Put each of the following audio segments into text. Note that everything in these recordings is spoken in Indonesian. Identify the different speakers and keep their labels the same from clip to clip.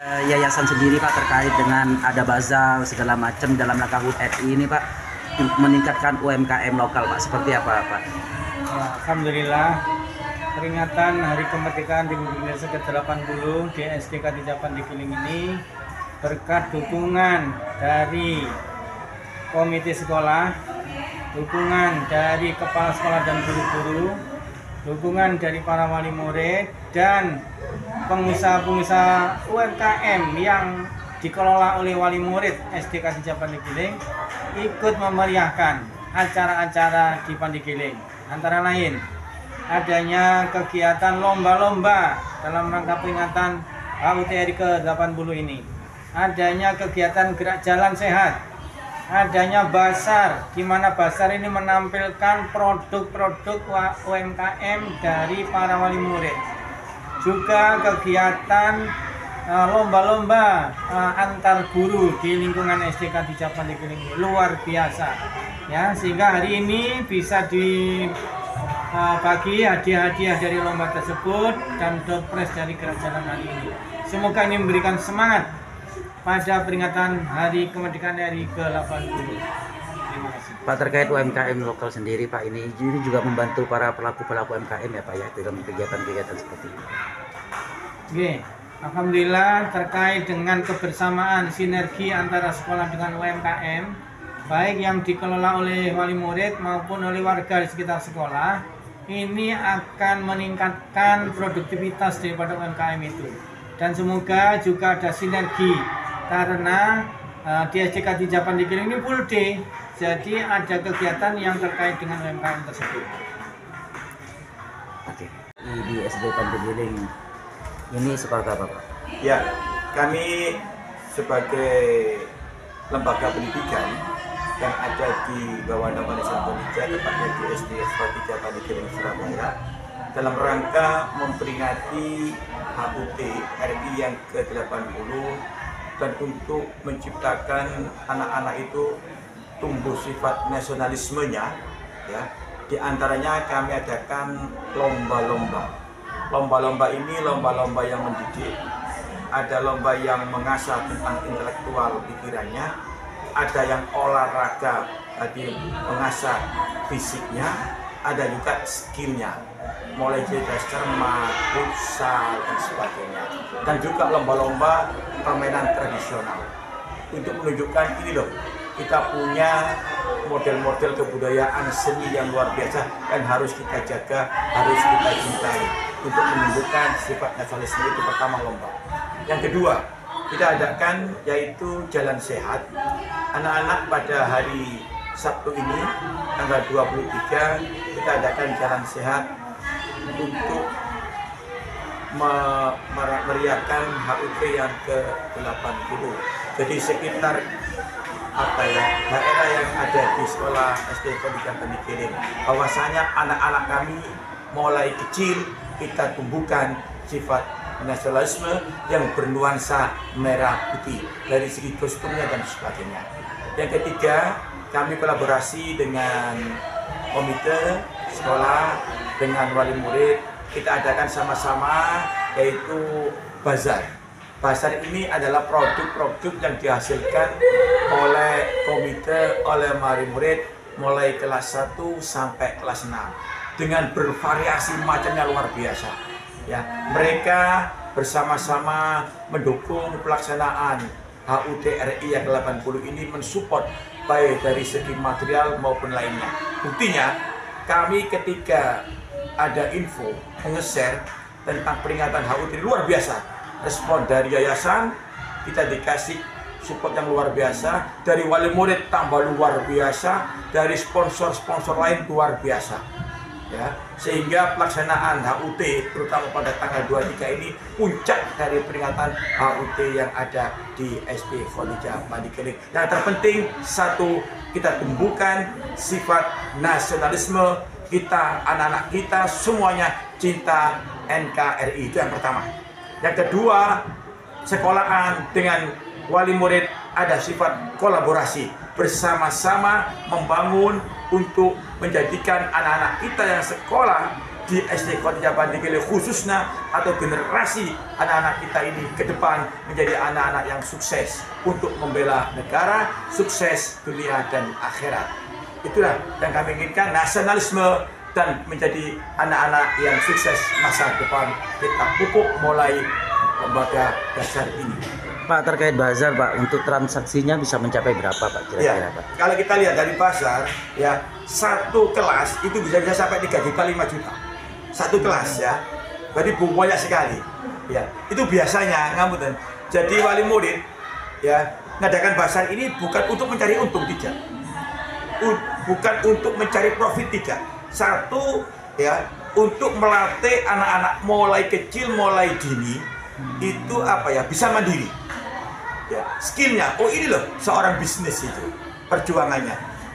Speaker 1: Yayasan sendiri Pak terkait dengan ada bazar segala macam dalam rangka HUT RI ini Pak meningkatkan UMKM lokal Pak, seperti apa Pak?
Speaker 2: Ya, Alhamdulillah peringatan Hari Kemerdekaan Republik Indonesia ke-80 di SDK di Pandegiling ini berkat dukungan dari komite sekolah, dukungan dari kepala sekolah dan guru-guru, dukungan dari para wali murid dan pengusaha-pengusaha UMKM yang dikelola oleh wali murid SDK di Pandegiling ikut memeriahkan acara-acara di Pandegiling. Antara lain adanya kegiatan lomba-lomba dalam rangka peringatan HUT RI ke-80 ini, adanya kegiatan gerak jalan sehat, adanya basar di mana basar ini menampilkan produk-produk UMKM dari para wali murid, juga kegiatan lomba-lomba antar guru di lingkungan SDK di Pandegiling luar biasa ya, sehingga hari ini bisa dibagi hadiah-hadiah dari lomba tersebut dan door prize dari gerak jalan hari ini. Semoga ini memberikan semangat pada peringatan Hari Kemerdekaan RI ke-80. Terima kasih.
Speaker 1: Pak, terkait UMKM lokal sendiri Pak, ini juga membantu para pelaku-pelaku UMKM ya Pak ya dalam kegiatan-kegiatan seperti ini.
Speaker 2: Oke, alhamdulillah terkait dengan kebersamaan sinergi antara sekolah dengan UMKM, baik yang dikelola oleh wali murid maupun oleh warga di sekitar sekolah, ini akan meningkatkan produktivitas daripada UMKM itu. Dan semoga juga ada sinergi karena di SDK di Pandegiling ini full day, jadi ada kegiatan yang terkait dengan UMKM tersebut.
Speaker 1: Oke. Di SD Pandegiling ini seperti apa Pak?
Speaker 3: Ya, kami sebagai lembaga pendidikan yang ada di bawah nama Desa Bonija, tepatnya di SD F3 Pandegiling Surabaya, dalam rangka memperingati HUT RI yang ke-80 dan untuk menciptakan anak-anak itu tumbuh sifat nasionalismenya, ya. Di antaranya kami adakan lomba-lomba. Lomba-lomba ini lomba-lomba yang mendidik, ada lomba yang mengasah tentang intelektual pikirannya, ada yang olahraga tadi mengasah fisiknya, ada juga skillnya, mulai cerdas cermat, futsal dan sebagainya, dan juga lomba-lomba permainan tradisional untuk menunjukkan ini loh, kita punya model-model kebudayaan seni yang luar biasa dan harus kita jaga, harus kita cintai untuk menunjukkan sifat nasionalisme. Itu pertama lomba. Yang kedua, kita adakan yaitu jalan sehat. Anak-anak pada hari Sabtu ini tanggal 23 kita adakan jalan sehat untuk meriahkan HUT yang ke-80. Jadi sekitar daerah yang ada di sekolah SD Pandegiling, bahwasanya anak-anak kami mulai kecil kita tumbuhkan sifat nasionalisme yang bernuansa merah putih dari segi kostumnya dan sebagainya. Yang ketiga, kami kolaborasi dengan komite sekolah, dengan wali murid, kita adakan sama-sama yaitu bazar. Bazar ini adalah produk-produk yang dihasilkan oleh komite, oleh wali murid mulai kelas 1 sampai kelas 6 dengan bervariasi macamnya luar biasa. Ya, mereka bersama-sama mendukung pelaksanaan HUT RI yang ke-80 ini, mensupport baik dari segi material maupun lainnya. Buktinya, kami ketika ada info nge-share tentang peringatan HUT ini luar biasa. Respon dari yayasan, kita dikasih support yang luar biasa, dari wali murid tambah luar biasa, dari sponsor-sponsor lain luar biasa. Ya, sehingga pelaksanaan HUT terutama pada tanggal 23 ini puncak dari peringatan HUT yang ada di SD Bonija Pandegiling. Yang terpenting satu, kita tumbuhkan sifat nasionalisme kita, anak-anak kita semuanya cinta NKRI, itu yang pertama. Yang kedua, sekolahan dengan wali murid ada sifat kolaborasi, bersama-sama membangun untuk menjadikan anak-anak kita yang sekolah di SD Khadijah Pandigiling khususnya atau generasi anak-anak kita ini ke depan menjadi anak-anak yang sukses untuk membela negara, sukses dunia dan akhirat. Itulah yang kami inginkan, nasionalisme dan menjadi anak-anak yang sukses masa depan kita pupuk mulai lembaga dasar ini.
Speaker 1: Pak, terkait bazar Pak, untuk transaksinya bisa mencapai berapa Pak kira-kira
Speaker 3: Ya,
Speaker 1: Pak?
Speaker 3: kalau kita lihat dari bazar ya, satu kelas itu bisa sampai 3 juta 5 juta. Satu kelas ya, berarti banyak sekali ya. Itu biasanya ngapunten. Jadi wali murid ya ngadakan bazar ini bukan untuk mencari untung, tidak, bukan untuk mencari profit, tidak. Satu ya, untuk melatih anak-anak mulai kecil, mulai dini itu apa ya, bisa mandiri ya, skillnya. Oh ini loh seorang bisnis itu perjuangannya.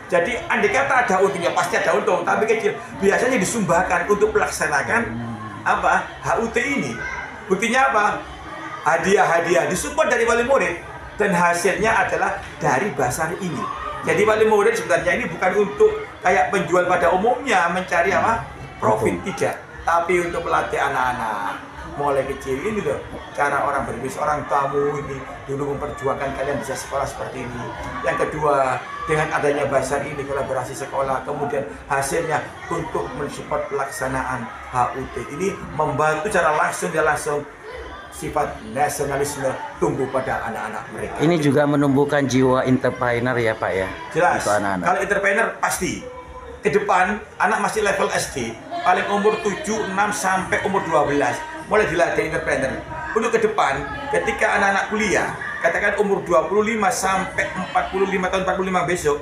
Speaker 3: Jadi andai kata ada untungnya, pasti ada untung, tapi kecil. Biasanya disumbangkan untuk melaksanakan apa, HUT ini. Buktinya apa? Hadiah-hadiah disupport dari wali murid dan hasilnya adalah dari bazar ini. Jadi wali murid sebenarnya ini bukan untuk kayak penjual pada umumnya mencari apa, profit, tidak, tapi untuk melatih anak-anak mulai kecil. Ini loh cara orang berbisnis, orang tamu ini dulu memperjuangkan kalian bisa sekolah seperti ini. Yang kedua, dengan adanya bazar ini, kolaborasi sekolah, kemudian hasilnya untuk mensupport pelaksanaan HUT ini membantu secara langsung dan langsung sifat nasionalisme tumbuh pada anak-anak mereka.
Speaker 1: Ini juga menumbuhkan jiwa entrepreneur ya Pak ya?
Speaker 3: Jelas,
Speaker 1: untuk anak-anak.
Speaker 3: kalau entrepreneur pasti ke depan anak masih level SD, paling umur 7, 6 sampai umur 12 mulai dilatih entrepreneur. Untuk ke depan ketika anak-anak kuliah, katakan umur 25 sampai 45 tahun 45 besok,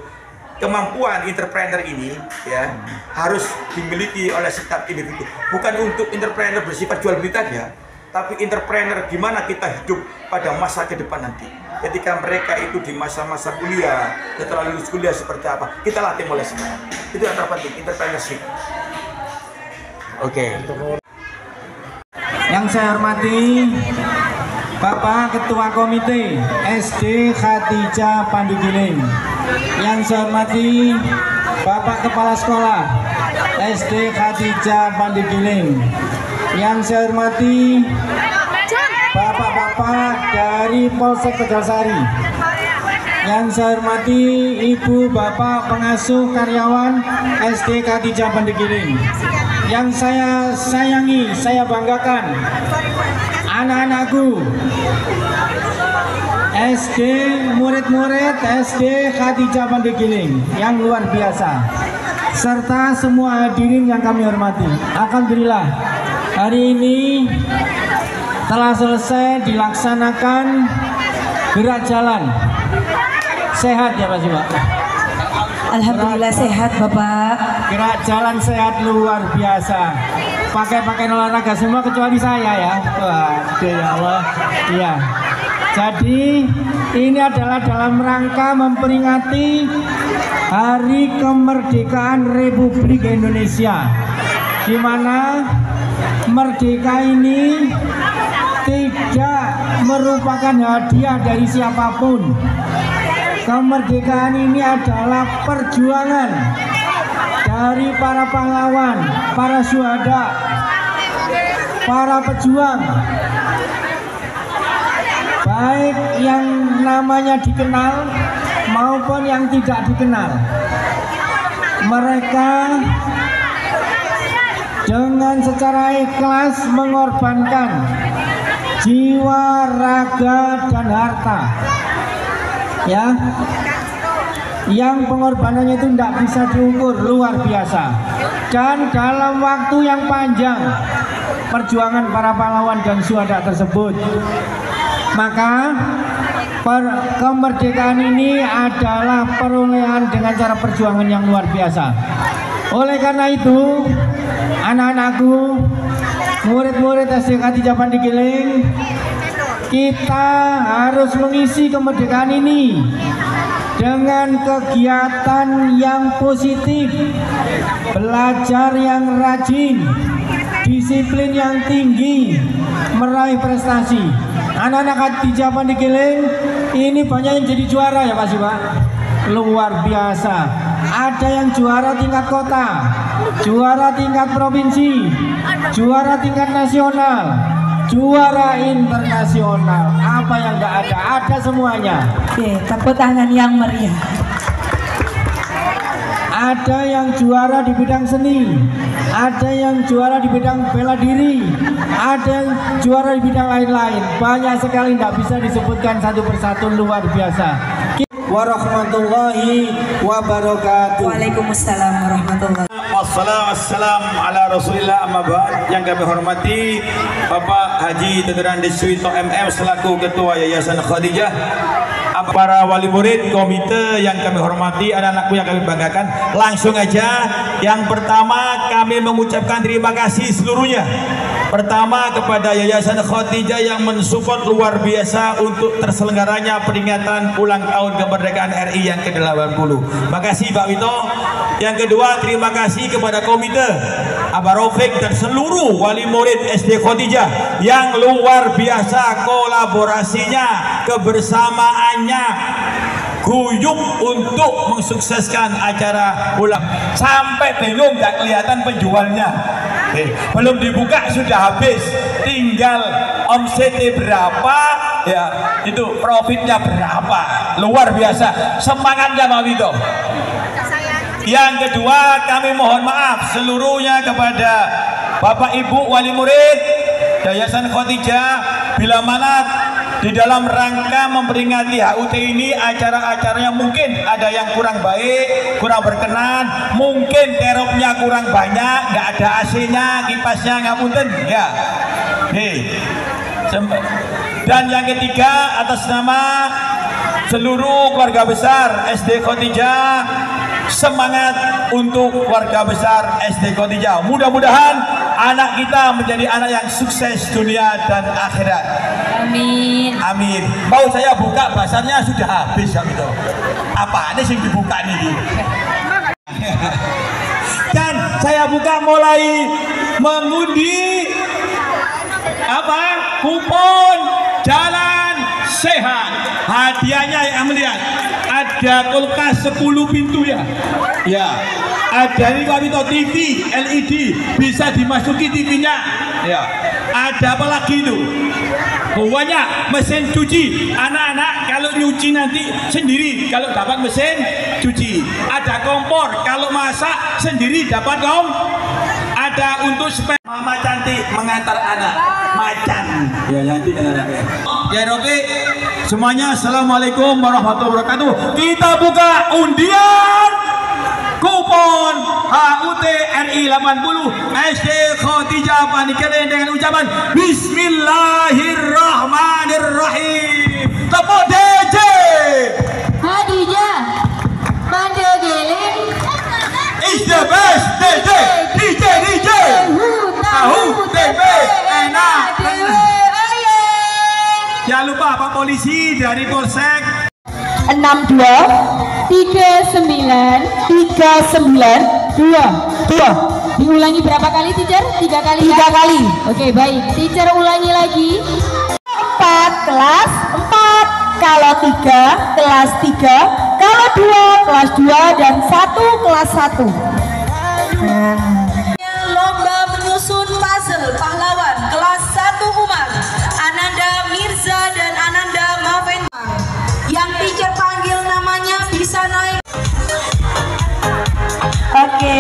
Speaker 3: kemampuan entrepreneur ini ya harus dimiliki oleh setiap individu. Bukan untuk entrepreneur bersifat jual beli saja, tapi entrepreneur gimana kita hidup pada masa ke depan nanti. Ketika mereka itu di masa-masa kuliah, setelah lulus kuliah seperti apa, kita latih mulai sekarang. Itu yang terpenting, entrepreneurship.
Speaker 1: Oke.
Speaker 2: Yang saya hormati Bapak Ketua Komite SD Khadijah Pandigiling. Yang saya hormati Bapak Kepala Sekolah SD Khadijah Pandigiling. Yang saya hormati Bapak-bapak dari Polsek Tegalsari. Yang saya hormati Ibu Bapak pengasuh karyawan SD Khadijah Pandigiling. Yang saya sayangi, saya banggakan anak-anakku SD, murid-murid SD Khadijah Pandigiling yang luar biasa, serta semua hadirin yang kami hormati. Alhamdulillah hari ini telah selesai dilaksanakan gerak jalan. Sehat ya Pak Siwa?
Speaker 4: Alhamdulillah sehat Bapak.
Speaker 2: Gerak jalan sehat luar biasa. Pakai olahraga semua kecuali saya ya. Waduh ya Allah. Iya. Jadi ini adalah dalam rangka memperingati Hari Kemerdekaan Republik Indonesia, di mana merdeka ini tidak merupakan hadiah dari siapapun. Kemerdekaan ini adalah perjuangan dari para pahlawan, para syuhada, para pejuang, baik yang namanya dikenal maupun yang tidak dikenal. Mereka dengan secara ikhlas mengorbankan jiwa, raga, dan harta. Ya, yang pengorbanannya itu tidak bisa diukur, luar biasa. Dan dalam waktu yang panjang perjuangan para pahlawan dan syuhada tersebut, maka kemerdekaan ini adalah perolehan dengan cara perjuangan yang luar biasa. Oleh karena itu, anak-anakku, murid-murid SD Khadijah Pandigiling, kita harus mengisi kemerdekaan ini dengan kegiatan yang positif, belajar yang rajin, disiplin yang tinggi, meraih prestasi. Anak-anak Khadijah Pandigiling ini banyak yang jadi juara ya Pak Siwa, luar biasa. Ada yang juara tingkat kota, juara tingkat provinsi, juara tingkat nasional, juara internasional. Apa yang nggak ada? Ada semuanya.
Speaker 4: Oke, tepuk tangan yang meriah.
Speaker 2: Ada yang juara di bidang seni, ada yang juara di bidang bela diri, ada yang juara di bidang lain-lain. Banyak sekali, tidak bisa disebutkan satu persatu, luar biasa. Warahmatullahi wabarakatuh.
Speaker 4: Waalaikumsalam warahmatullahi.
Speaker 3: Wassalamualaikum ala Rasulillah amma ba'd. Yang kami hormati Bapak Haji Tegeran Deswito MM selaku Ketua Yayasan Khadijah, para wali murid, komite yang kami hormati, anak-anakku yang kami banggakan. Langsung aja, yang pertama kami mengucapkan terima kasih seluruhnya. Pertama kepada Yayasan Khadijah yang mensupport luar biasa untuk terselenggaranya peringatan ulang tahun kemerdekaan RI yang ke-80. Makasih Pak Wito. Yang kedua, terima kasih kepada komite Abah Rafiq dan seluruh wali murid SD Khadijah yang luar biasa kolaborasinya, kebersamaannya, guyup untuk mensukseskan acara ulang. Sampai bingung gak kelihatan penjualnya. Belum dibuka sudah habis, tinggal omsetnya berapa, ya itu profitnya berapa. Luar biasa, semangatnya Pak Wito. Yang kedua, kami mohon maaf seluruhnya kepada Bapak Ibu wali murid Yayasan Khadijah, bila mana di dalam rangka memperingati HUT ini, acara-acaranya mungkin ada yang kurang baik, kurang berkenan, mungkin teropnya kurang banyak, nggak ada AC-nya, kipasnya ngapunten, ya. Dan yang ketiga, atas nama seluruh keluarga besar SD Khadijah, semangat untuk keluarga besar SD Khadijah. Mudah-mudahan anak kita menjadi anak yang sukses dunia dan akhirat.
Speaker 4: Amin.
Speaker 3: Amin. Mau saya buka basarnya sudah habis ya gitu. Apa ini sih dibuka nih? Dan saya buka mulai mengundi apa? Kupon jalan sehat. Hadiahnya yang melihat ada kulkas 10 pintu ya. Ya. Ada ini Pak Wito, TV LED bisa dimasuki TV-nya. Ya. Ada apa lagi itu? Banyak mesin cuci. Anak-anak kalau nyuci nanti sendiri kalau dapat mesin cuci. Ada kompor kalau masak sendiri dapat dong. Ada untuk mama cantik mengantar anak macan. Ya nanti anak-anaknya. Ya oke. Semuanya assalamualaikum warahmatullahi wabarakatuh. Kita buka undian kupon HUT RI 80 SD Khadijah Panikelen dengan ucapan Bismillahirrahmanirrahim. Tepuk DJ
Speaker 5: Khadijah Panikelen
Speaker 3: is the best DJ. HUT enak. Jangan lupa Pak Polisi dari Polsek
Speaker 5: 62 39 2. Diulangi berapa kali, teacher? 3 kali ya? 3 kali. Oke, baik. Teacher ulangi lagi. 4 kelas 4. Kalau 3 kelas 3. Kalau 2 kelas 2 dan 1 kelas 1.
Speaker 4: Lomba menyusun puzzle pahlawan kelas 1 Umar, Ananda Mirza dan Ananda Maven. Yang teacher panggil namanya bisa naik.
Speaker 5: Oke,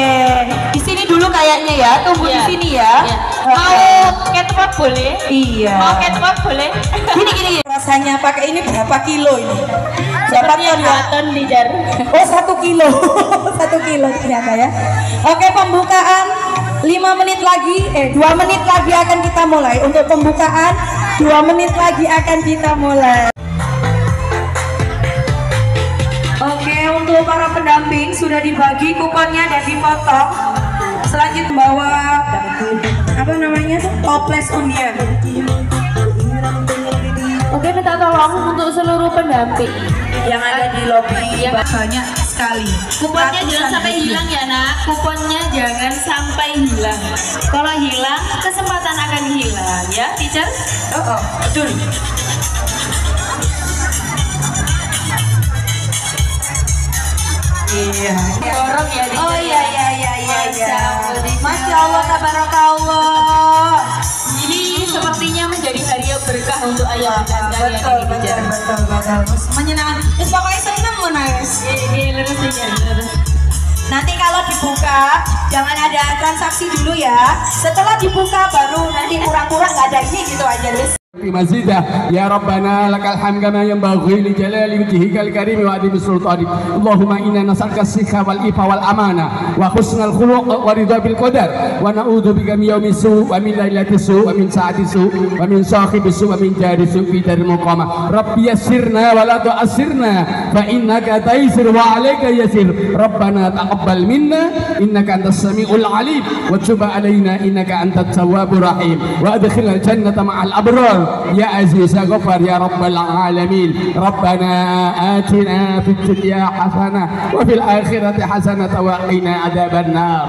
Speaker 5: di sini dulu kayaknya ya, tunggu di sini ya. Mau catwalk boleh?
Speaker 4: Iya.
Speaker 5: Mau catwalk boleh?
Speaker 4: Gini. Rasanya pakai ini berapa kilo ini? Berapa ton ya?
Speaker 5: 2 ton, teacher.
Speaker 4: Oh 1 kilo. 1 kilo ternyata ya. Oke, pembukaan 5 menit lagi, 2 menit lagi akan kita mulai. Untuk pembukaan 2 menit lagi akan kita mulai. Oke, untuk para pendamping sudah dibagi kuponnya dan dipotong. Selanjutnya bawa apa namanya? Toples undian.
Speaker 5: Oke, minta tolong untuk seluruh pendamping
Speaker 4: Yang ada di lobi yang banyak sekali.
Speaker 5: kuponnya jangan
Speaker 4: Ratusan
Speaker 5: sampai
Speaker 4: lebih.
Speaker 5: hilang ya nak. Kuponnya jangan sampai hilang. Kalau hilang, kesempatan akan hilang ya, teacher.
Speaker 4: Oh, betul. Iya.
Speaker 5: Dorong ya, teacher.
Speaker 4: Oh iya. ya. Masya Allah, tabarakallah.
Speaker 5: Ini sepertinya menjadi hari yang berkah untuk ayah dan kalian
Speaker 4: Betul,
Speaker 5: ini,
Speaker 4: betul,
Speaker 5: teacher.
Speaker 4: betul. Menyenangkan. Terus pokoknya seneng menangis.
Speaker 5: Lurus teacher, lurus.
Speaker 4: Nanti kalau dibuka, jangan ada transaksi dulu ya. Setelah dibuka baru nanti kurang-kurang nggak ada ini gitu aja, Lis.
Speaker 6: مزيدا يا ربنا لك الحمد كما ينبغي لجلال وجهك الكريم وعظيم سلطانك اللهم انا نسالك الصحه والعفه والامانه وحسن الخلق ورضا بالقدر ونعوذ بك من يوم السوء ومن ليله السوء ومن ساعه السوء ومن صاحب السوء ومن جار السوء في دار المقامه ربي يسرنا ولا تؤسرنا فانك تيسر وعليك يسير ربنا تقبل منا انك انت السميع العليم وتب علينا انك انت التواب الرحيم وادخلنا الجنه مع الابرار يا عزيز يا غفار يا رب العالمين ربنا آتنا في الدنيا حسنة وفي الآخرة حسنة وقنا عذاب النار.